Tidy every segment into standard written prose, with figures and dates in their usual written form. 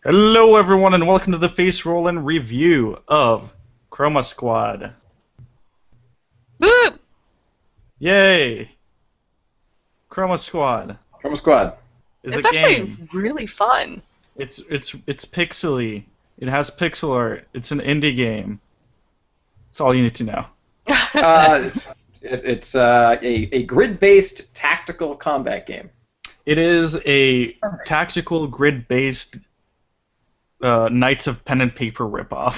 Hello, everyone, and welcome to the Facerollin review of Chroma Squad. Woo! Yay! Chroma Squad Chroma Squad. is a It's actually game. really fun. It's pixely. It has pixel art. It's an indie game. That's all you need to know. Uh, it's a grid-based tactical combat game. It is a Perfect. tactical grid-based Knights of Pen and Paper ripoff.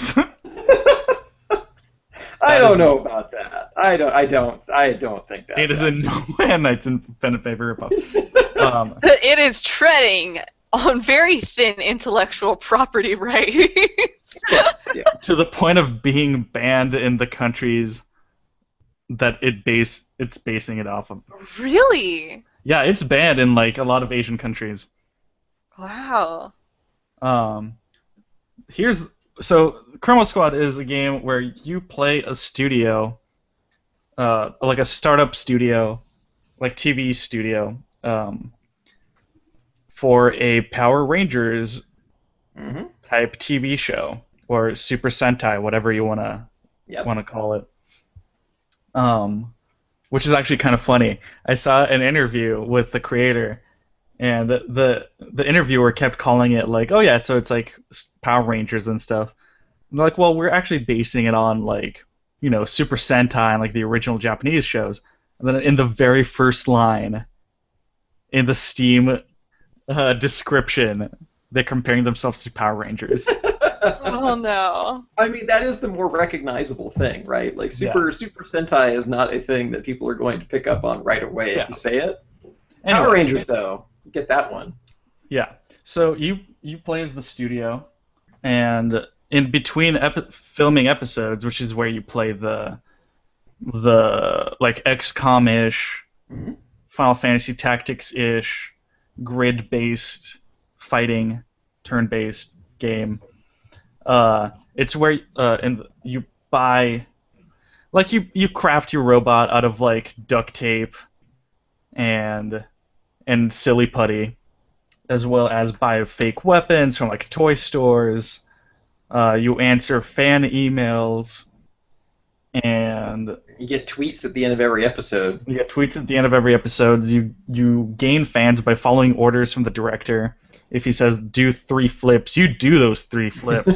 I don't know about that. I don't think that. It is in no way a Knights of Pen and Paper ripoff. But it is treading on very thin intellectual property rights. Yes, yeah. To the point of being banned in the countries that it's basing it off of. Really? Yeah, it's banned in like a lot of Asian countries. Wow. Um, so Chroma Squad is a game where you play a studio, like a startup studio, like TV studio, for a Power Rangers Mm-hmm. type TV show or Super Sentai, whatever you Yep. wanna call it. Which is actually kind of funny. I saw an interview with the creator, and the interviewer kept calling it like, oh yeah, so it's like Power Rangers and stuff. And they're like, well, we're actually basing it on like, Super Sentai and like the original Japanese shows. And then in the very first line in the Steam description, they're comparing themselves to Power Rangers. Oh no. I mean, that is the more recognizable thing, right? Like Super Sentai is not a thing that people are going to pick up on right away Yeah. if you say it. Anyway, Power Rangers, though, you get that one. Yeah. So you play as the studio, and in between filming episodes, which is where you play the like XCOM-ish, Mm-hmm. Final Fantasy Tactics-ish, grid-based fighting, turn-based game. It's where you buy, like you craft your robot out of like duct tape and silly putty, as well as buy fake weapons from like toy stores. You answer fan emails, and You get tweets at the end of every episode. you get tweets at the end of every episode. You gain fans by following orders from the director. If he says do 3 flips, you do those 3 flips.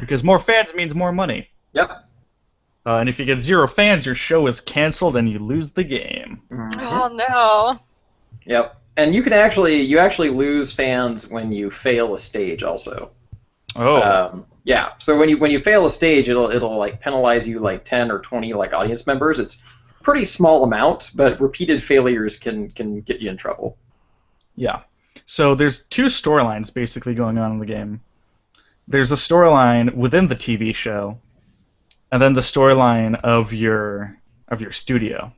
Because more fans means more money. Yep. And if you get 0 fans, your show is canceled and you lose the game. Mhm. Oh no. Yep. And you actually lose fans when you fail a stage also. Oh. Yeah. So when you fail a stage, it'll like penalize you like 10 or 20 like audience members. It's a pretty small amount, but repeated failures can get you in trouble. Yeah. So there's 2 storylines basically going on in the game. There's a storyline within the TV show, and then the storyline of your studio.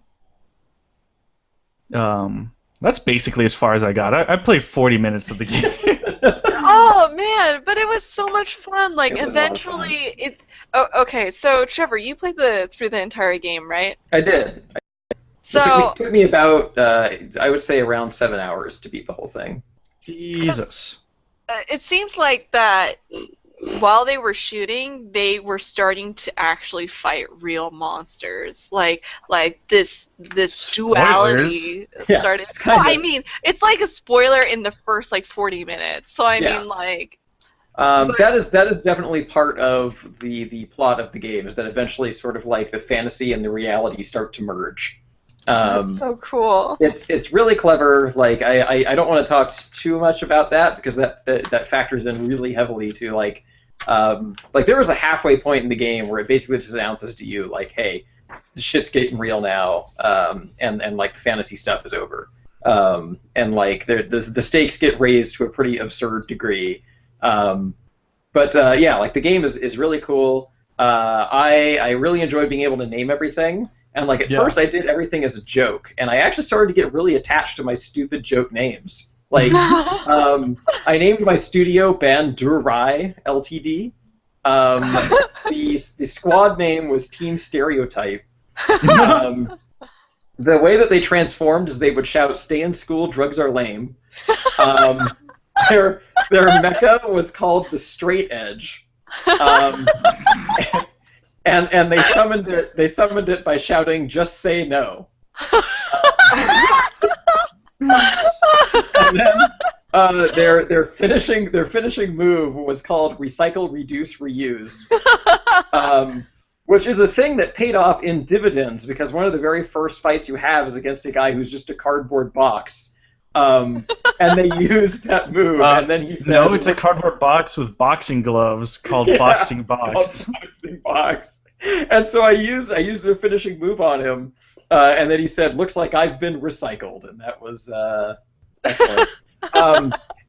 That's basically as far as I got. I played 40 minutes of the game. Oh man, but it was so much fun. Like It was a lot of fun. eventually it Oh, okay, so Trevor, you played through the entire game, right? I did. So It took me about I would say around 7 hours to beat the whole thing. Jesus. it seems like that while they were shooting, they were starting to actually fight real monsters. Like this duality Yeah, started. it's kind Well, I of- mean, it's like a spoiler in the first like 40 minutes. So I Yeah. mean, like, That is definitely part of the plot of the game, is that eventually sort of like the fantasy and the reality start to merge. that's so cool. It's really clever. Like I don't want to talk too much about that because that factors in really heavily to like there was a halfway point in the game where it basically just announces to you like, hey, the shit's getting real now, and like the fantasy stuff is over, and like the stakes get raised to a pretty absurd degree. Yeah, like the game is really cool. I really enjoyed being able to name everything. And like at Yeah. first I did everything as a joke, and I actually started to get really attached to my stupid joke names. Like I named my studio Bandurai Ltd. The squad name was Team Stereotype. The way that they transformed is they would shout, "Stay in school, drugs are lame." their mecha was called the Straight Edge, and they summoned it. They summoned it by shouting, "Just say no." And then their finishing move was called Recycle, Reduce, Reuse, which is a thing that paid off in dividends because one of the very first fights you have is against a guy who's just a cardboard box. And they used that move, and then he says, "No, it's a cardboard box with boxing gloves called Boxing Box." Called Boxing Box. And so I used their finishing move on him, and then he said, "Looks like I've been recycled," and that was excellent.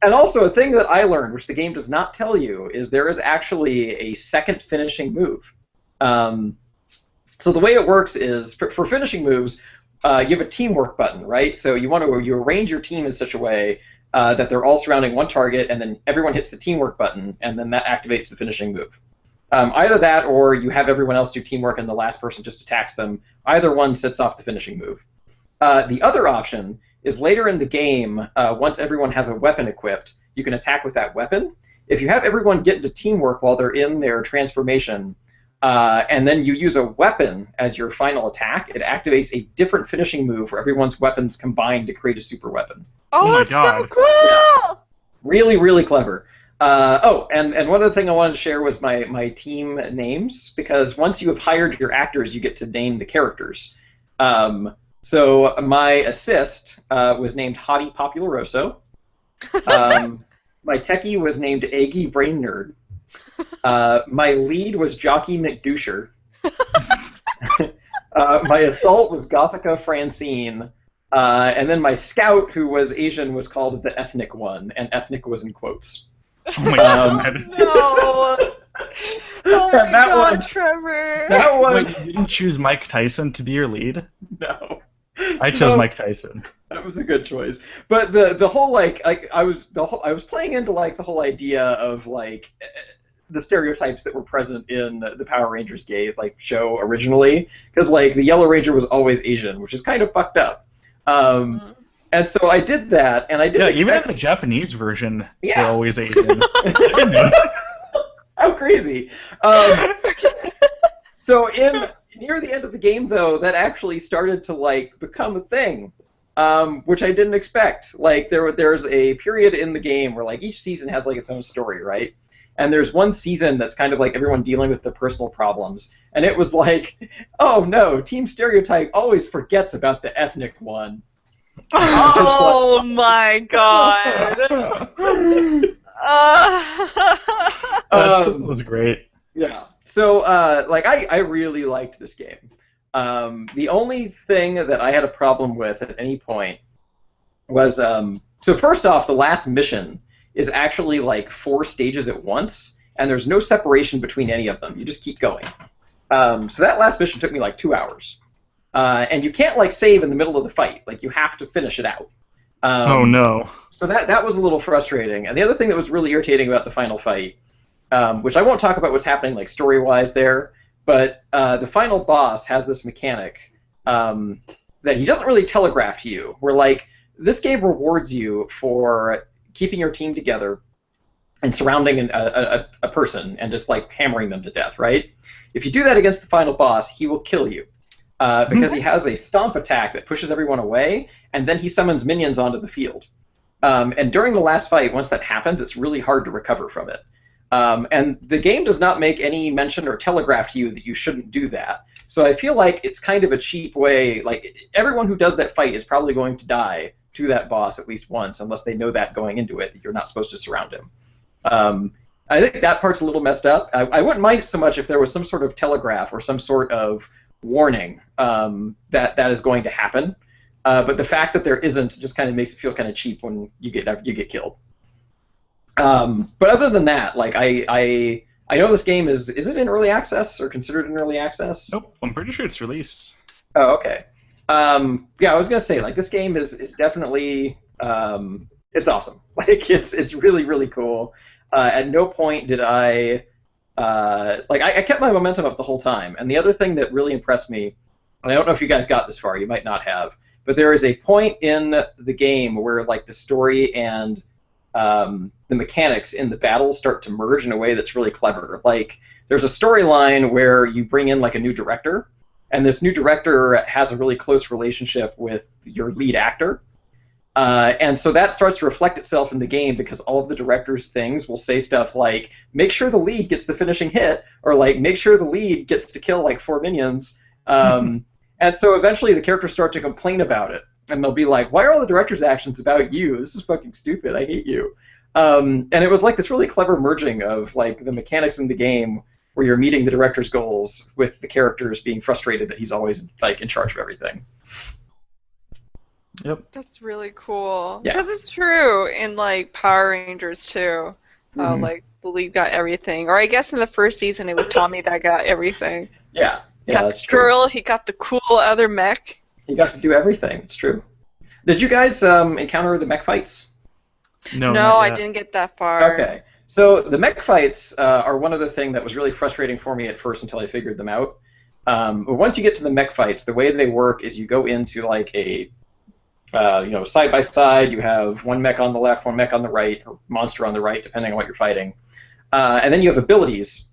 And also a thing that I learned, which the game does not tell you, is there is actually a second finishing move. So the way it works is for finishing moves. You have a teamwork button, right? So you arrange your team in such a way that they're all surrounding one target, and then everyone hits the teamwork button, and then that activates the finishing move. Either that, or you have everyone else do teamwork, and the last person just attacks them. Either one sets off the finishing move. The other option is later in the game, once everyone has a weapon equipped, you can attack with that weapon. If you have everyone get into teamwork while they're in their transformation, and then you use a weapon as your final attack, it activates a different finishing move for everyone's weapons combined to create a super weapon. Oh, my that's God. so cool! Yeah. Really, really clever. And one other thing I wanted to share was my team names, because once you have hired your actors, you get to name the characters. So my assist was named Hottie Popularoso. My techie was named Aggie Brain Nerd. My lead was Jockey McDoucher. My assault was Gothica Francine. And then my scout, who was Asian, was called the Ethnic One, and ethnic was in quotes. Oh my God. No. Oh my that God, one- Trevor. That one, Wait, you didn't choose Mike Tyson to be your lead? no. I So- chose Mike Tyson. That was a good choice. But the whole I was playing into like the whole idea of like the stereotypes that were present in the Power Rangers show originally, because like the Yellow Ranger was always Asian, which is kind of fucked up. And so I did that, and I didn't Yeah, even expect... in the Japanese version, Yeah. they're always Asian. How crazy! So near the end of the game, though, that actually started to like become a thing, which I didn't expect. Like there's a period in the game where like each season has like its own story, right? And there's one season that's kind of like everyone dealing with their personal problems, and it was like, oh no, Team Stereotype always forgets about the ethnic one. Oh my God. That was great. Yeah. So, I really liked this game. The only thing that I had a problem with at any point was, so first off, the last mission is actually like 4 stages at once, and there's no separation between any of them. You just keep going. So that last mission took me like 2 hours. And you can't like save in the middle of the fight. Like you have to finish it out. Oh no. So that was a little frustrating. And the other thing that was really irritating about the final fight, which I won't talk about what's happening like story-wise there, but the final boss has this mechanic that he doesn't really telegraph to you, where like this game rewards you for keeping your team together and surrounding a person and just like hammering them to death, right? If you do that against the final boss, he will kill you. Because he has a stomp attack that pushes everyone away, and then he summons minions onto the field. And during the last fight, once that happens, it's really hard to recover from it. And the game does not make any mention or telegraph to you that you shouldn't do that. So I feel like it's kind of a cheap way. Like everyone who does that fight is probably going to die to that boss at least once, unless they know that going into it, that you're not supposed to surround him. I think that part's a little messed up. I wouldn't mind so much if there was some sort of telegraph or some sort of warning that is going to happen, but the fact that there isn't just kind of makes it feel kind of cheap when you get killed. But other than that, like I know this game is it in early access or considered in early access? Nope, I'm pretty sure it's released. Oh, okay. Yeah, I was gonna say like this game is definitely it's awesome. Like it's really really cool. At no point did I kept my momentum up the whole time. And the other thing that really impressed me, and I don't know if you guys got this far, you might not have, but there is a point in the game where like the story and the mechanics in the battles start to merge in a way that's really clever. Like, there's a storyline where you bring in like a new director, and this new director has a really close relationship with your lead actor. And so that starts to reflect itself in the game because all of the director's things will say stuff like, make sure the lead gets the finishing hit, or like, make sure the lead gets to kill like 4 minions. And so eventually the characters start to complain about it. And they'll be like, why are all the director's actions about you? This is fucking stupid. I hate you. And it was like this really clever merging of like the mechanics in the game where you're meeting the director's goals with the characters being frustrated that he's always like in charge of everything. Yep. That's really cool. Yeah. Because it's true in like Power Rangers too. Like the lead got everything. Or I guess in the first season it was Tommy that got everything. Yeah. He Yeah, got that's the true. girl, he got the cool other mech. He got to do everything. It's true. Did you guys encounter the mech fights? No, No, not I yet. didn't get that far. Okay. So the mech fights are one other thing that was really frustrating for me at first until I figured them out. But once you get to the mech fights, the way they work is you go into like a side by side. You have one mech on the left, one mech on the right, or monster on the right, depending on what you're fighting. And then you have abilities.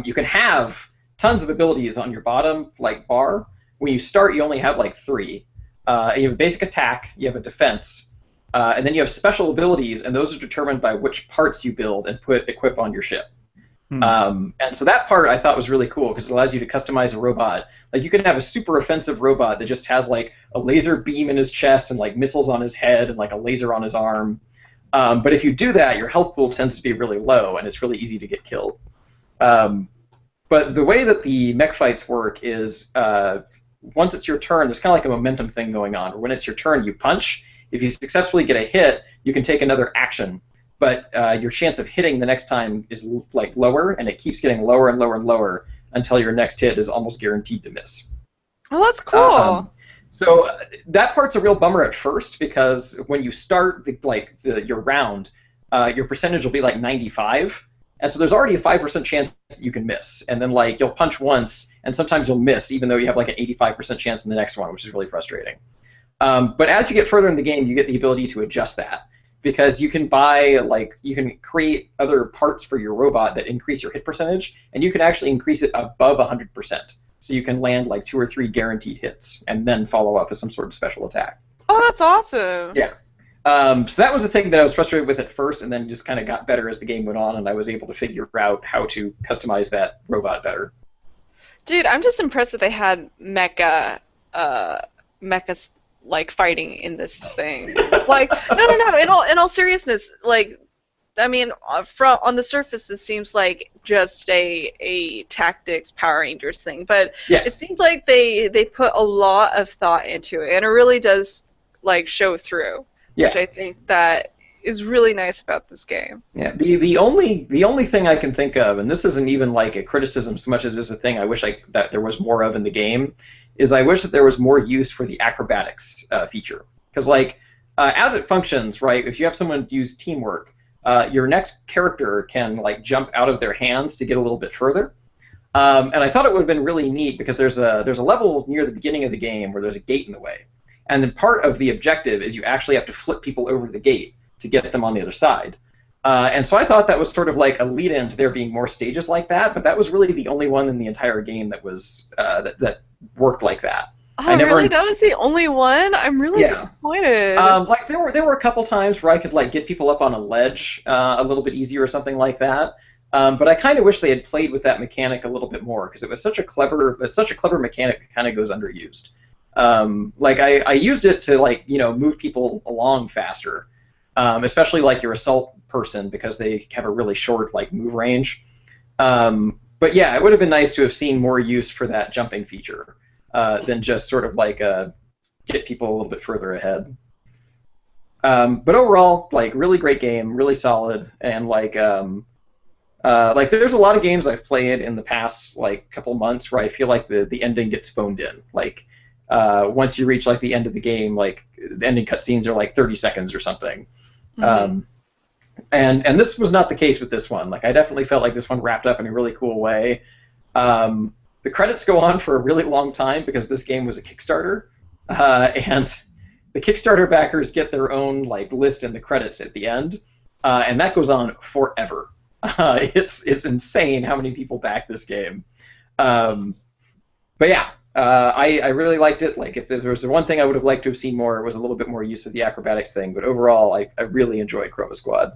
You can have tons of abilities on your bottom like bar. When you start, you only have like 3. You have a basic attack, you have a defense, and then you have special abilities, and those are determined by which parts you build and equip on your ship. And so that part I thought was really cool because it allows you to customize a robot. Like you can have a super offensive robot that just has like a laser beam in his chest and like missiles on his head and like a laser on his arm. But if you do that, your health pool tends to be really low and it's really easy to get killed. But the way that the mech fights work is once it's your turn, there's kind of like a momentum thing going on. When it's your turn, you punch. If you successfully get a hit, you can take another action. But your chance of hitting the next time is like lower, and it keeps getting lower and lower and lower until your next hit is almost guaranteed to miss. Oh, that's cool. So that part's a real bummer at first because when you start your round, your percentage will be like 95. And so there's already a 5% chance that you can miss. And then like you'll punch once, and sometimes you'll miss, even though you have like an 85% chance in the next one, which is really frustrating. But as you get further in the game, you get the ability to adjust that. Because you can you can create other parts for your robot that increase your hit percentage, and you can actually increase it above 100%. So you can land like 2 or 3 guaranteed hits, and then follow up with some sort of special attack. Oh, that's awesome. Yeah. So that was the thing that I was frustrated with at first, and then just kind of got better as the game went on, and I was able to figure out how to customize that robot better. Dude, I'm just impressed that they had mechas like fighting in this thing. Like, no. In all seriousness, like, I mean, on the surface, this seems like just a tactics Power Rangers thing, but yeah. It seems like they put a lot of thought into it, and it really does like show through. Yeah. Which I think that is really nice about this game. Yeah. The only thing I can think of, and this isn't even like a criticism so much as is a thing I wish that there was more of in the game, is I wish that there was more use for the acrobatics feature. Because like as it functions, right, if you have someone use teamwork, your next character can like jump out of their hands to get a little bit further. And I thought it would have been really neat because there's a level near the beginning of the game where there's a gate in the way. And then part of the objective is you actually have to flip people over the gate to get them on the other side. And so I thought that was sort of like a lead-in to there being more stages like that, but that was really the only one in the entire game that was that worked like that. Oh, really? That was the only one? I'm really disappointed. Like there were a couple times where I could like get people up on a ledge a little bit easier or something like that. But I kind of wish they had played with that mechanic a little bit more because it's such a clever mechanic that kind of goes underused. Like I used it to like move people along faster, especially like your assault person because they have a really short like move range. But yeah, it would have been nice to have seen more use for that jumping feature than just sort of like get people a little bit further ahead. But overall, like really great game, really solid, and like there's a lot of games I've played in the past like couple months where I feel like the ending gets phoned in. Like once you reach like the end of the game, like the ending cutscenes are like 30 seconds or something. Mm-hmm. And this was not the case with this one. Like I definitely felt like this one wrapped up in a really cool way. The credits go on for a really long time because this game was a Kickstarter, and the Kickstarter backers get their own like list in the credits at the end, and that goes on forever. It's insane how many people back this game. But yeah, I really liked it. Like, if there was the one thing I would have liked to have seen more, it was a little bit more use of the acrobatics thing. But overall, I really enjoyed Chroma Squad.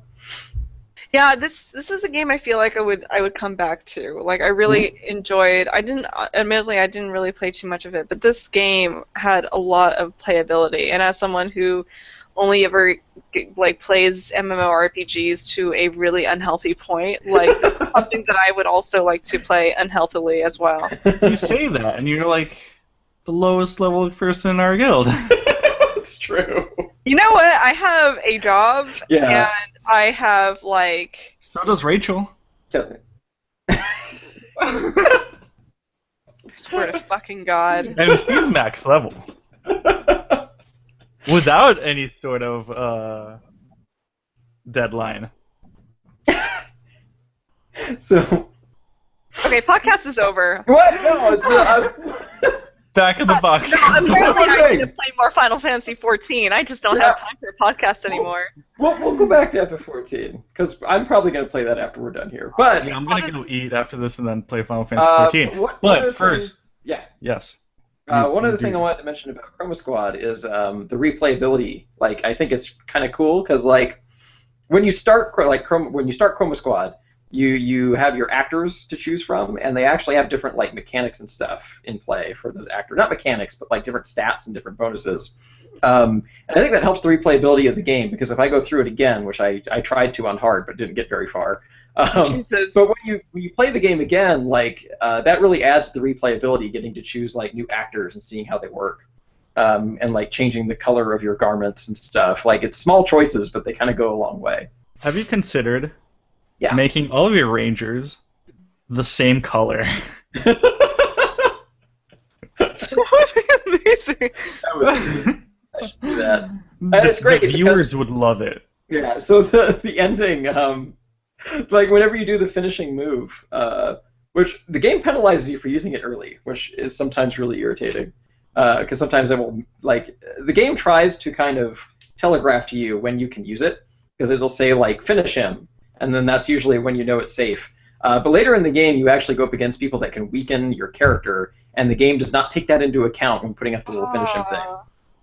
Yeah, this is a game I feel like I would come back to. Like, I really enjoyed. Admittedly, I didn't really play too much of it, but this game had a lot of playability. And as someone who only ever like plays MMORPGs to a really unhealthy point, like, this is something that I would also like to play unhealthily as well. You say that, and you're like the lowest level person in our guild. It's true. You know what? I have a job, Yeah. and I have like. So does Rachel. I swear to fucking God. And she's max level. Without any sort of deadline. So. Okay, podcast is over. What? No. It's, Back of the box. No, apparently I thing. need to play more Final Fantasy XIV. I just don't have time for a podcast anymore. We'll go back to FF14 because I'm probably gonna play that after we're done here. But Yeah, I'm gonna go eat after this and then play Final Fantasy XIV. But first, yes. One other thing I wanted to mention about Chroma Squad is the replayability. Like, I think it's kind of cool because like when you start Chroma Squad, you have your actors to choose from, and they actually have different like mechanics and stuff in play for those actors. Not mechanics, but like different stats and different bonuses. And I think that helps the replayability of the game because if I go through it again, which I tried to on hard but didn't get very far. But when you play the game again, like that really adds to the replayability, getting to choose like new actors and seeing how they work, and like changing the color of your garments and stuff. Like, it's small choices, but they kind of go a long way. Have you considered making all of your rangers the same color? That would be amazing. I should do that. And it's great. The viewers because, would love it. Yeah. So the ending, like whenever you do the finishing move, which the game penalizes you for using it early, which is sometimes really irritating. Because sometimes it will, like, the game tries to kind of telegraph to you when you can use it, because it'll say like finish him, and then that's usually when you know it's safe. But later in the game, you actually go up against people that can weaken your character, and the game does not take that into account when putting up the little finish him thing.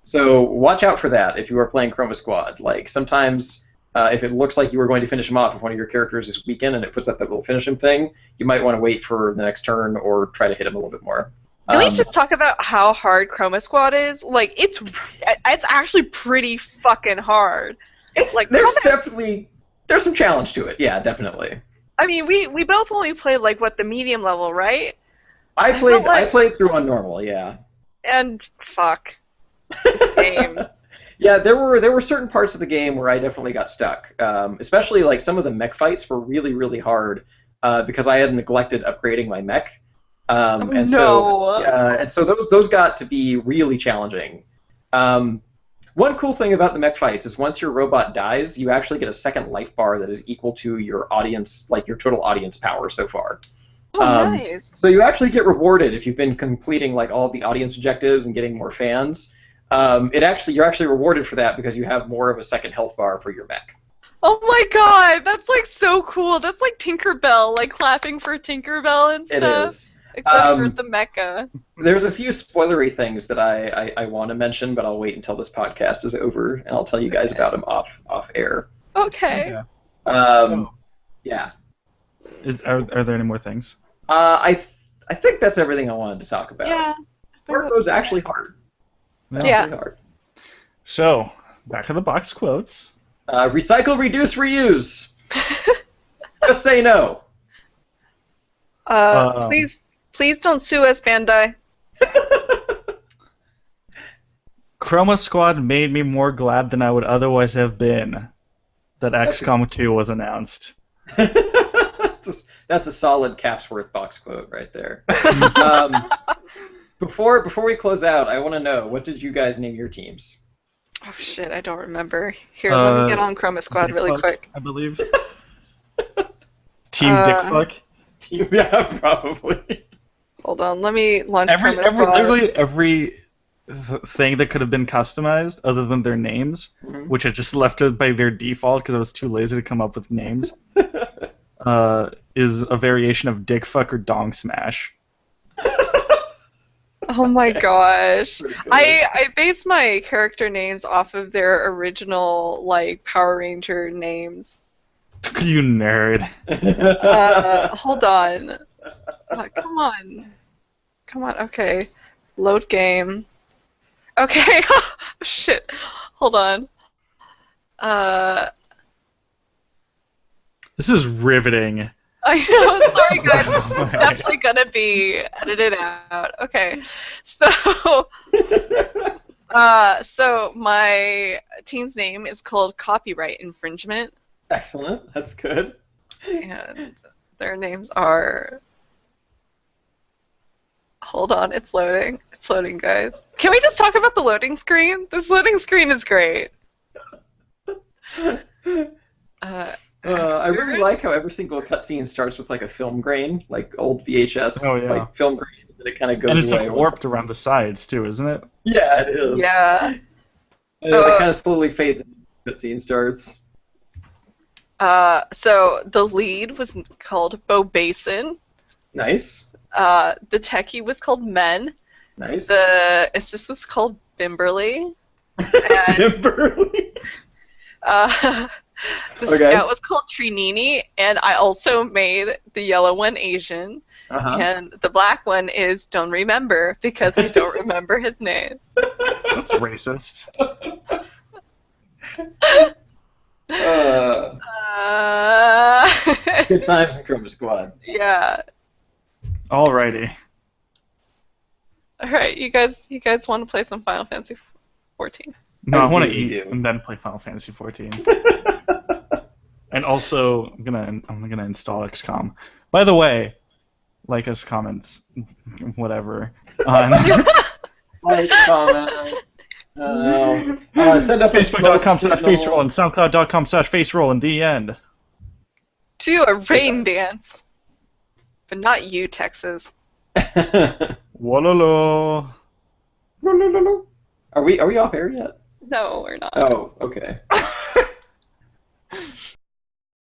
So watch out for that if you are playing Chroma Squad. Like, sometimes if it looks like you were going to finish him off, if one of your characters is weakened and it puts up that little finish him thing, you might want to wait for the next turn or try to hit him a little bit more. Can we just talk about how hard Chroma Squad is? Like, it's actually pretty fucking hard. It's like there's some challenge to it. Yeah, definitely. I mean, we both only played like the medium level, right? I played through on normal, yeah. And fuck. This game. Yeah, there were certain parts of the game where I definitely got stuck. Especially like some of the mech fights were really, really hard because I had neglected upgrading my mech. So those got to be really challenging. One cool thing about the mech fights is once your robot dies, you actually get a second life bar that is equal to your audience, like your total audience power so far. Oh, nice. So you actually get rewarded if you've been completing like all of the audience objectives and getting more fans. You're actually rewarded for that because you have more of a second health bar for your mech. Oh my god, that's like so cool. That's like Tinkerbell, like clapping for Tinkerbell and stuff. It is. Except for the mecha. There's a few spoilery things that I want to mention, but I'll wait until this podcast is over, and I'll tell you guys about them off air. Okay. Yeah. Are there any more things? I think that's everything I wanted to talk about. Yeah. Part was actually hard. Yeah. Really hard. So, back of the box quotes. Recycle, reduce, reuse. Just say no. Please don't sue us, Bandai. Chroma Squad made me more glad than I would otherwise have been that XCOM 2 was announced. That's a solid Capsworth box quote right there. Before we close out, I want to know, what did you guys name your teams? Oh shit, I don't remember. Here, let me get on Chroma Squad really quick. I believe. Team Dickfuck? Yeah, probably. Hold on, let me launch Chroma Squad. Literally every thing that could have been customized other than their names, which I just left it by their default because I was too lazy to come up with names, is a variation of Dick Fuck or Dong Smash. Oh my gosh. Pretty good. I base my character names off of their original, like, Power Ranger names. You nerd. Hold on. Come on. Come on, okay. Load game. Okay. Shit. Hold on. This is riveting. I know, sorry guys. It's definitely gonna be edited out. Okay. So so my team's name is called Copyright Infringement. Excellent. That's good. And their names are... Hold on, it's loading. It's loading, guys. Can we just talk about the loading screen? This loading screen is great. I really like how every single cutscene starts with like a film grain, like old VHS, like film grain, and it kind of goes and it's away. like warped around the sides too, isn't it? Yeah, it is. Yeah. And it kind of slowly fades and the cutscene starts. So the lead was called Bo Basin. Nice. The techie was called Men. Nice. The assist was called Bimberly. And, Bimberly. The scout was called Trinini, and I also made the yellow one Asian, and the black one is Don't Remember, because I don't remember his name. That's racist. Good times in Chroma Squad. Yeah. Alrighty. Alright, you guys want to play some Final Fantasy 14? No, I want to really eat do. and then play Final Fantasy 14. And also, I'm gonna install XCOM. By the way, like us, comments, whatever. Like, comment. Send up a Facebook.com/Facerollin, SoundCloud.com/Facerollin, the end. Do a rain dance. But not you, Texas. Walolo. Are we off air yet? No, we're not. Oh, okay.